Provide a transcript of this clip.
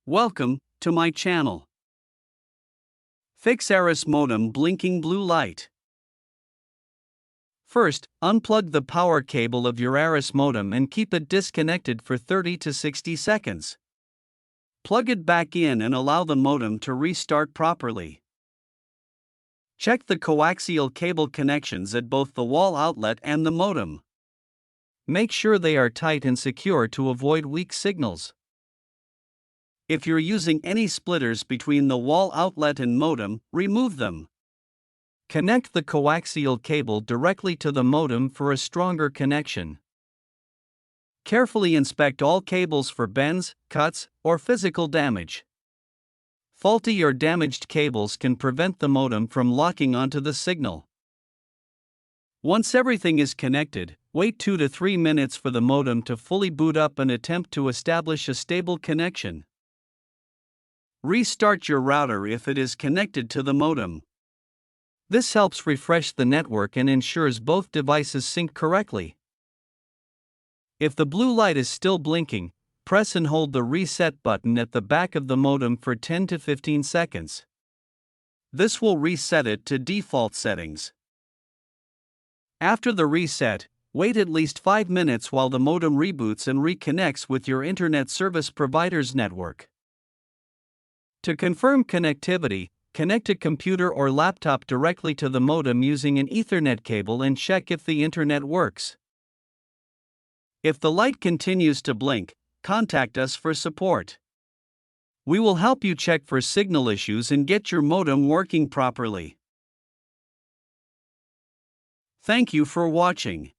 Welcome to my channel. Fix Arris Modem blinking blue light. First, unplug the power cable of your Arris modem and keep it disconnected for 30 to 60 seconds. Plug it back in and allow the modem to restart properly. Check the coaxial cable connections at both the wall outlet and the modem. Make sure they are tight and secure to avoid weak signals. If you're using any splitters between the wall outlet and modem, remove them. Connect the coaxial cable directly to the modem for a stronger connection. Carefully inspect all cables for bends, cuts, or physical damage. Faulty or damaged cables can prevent the modem from locking onto the signal. Once everything is connected, wait 2 to 3 minutes for the modem to fully boot up and attempt to establish a stable connection. Restart your router if it is connected to the modem. This helps refresh the network and ensures both devices sync correctly. If the blue light is still blinking, press and hold the reset button at the back of the modem for 10 to 15 seconds. This will reset it to default settings. After the reset, wait at least 5 minutes while the modem reboots and reconnects with your internet service provider's network. To confirm connectivity, connect a computer or laptop directly to the modem using an Ethernet cable and check if the internet works. If the light continues to blink, contact us for support. We will help you check for signal issues and get your modem working properly. Thank you for watching.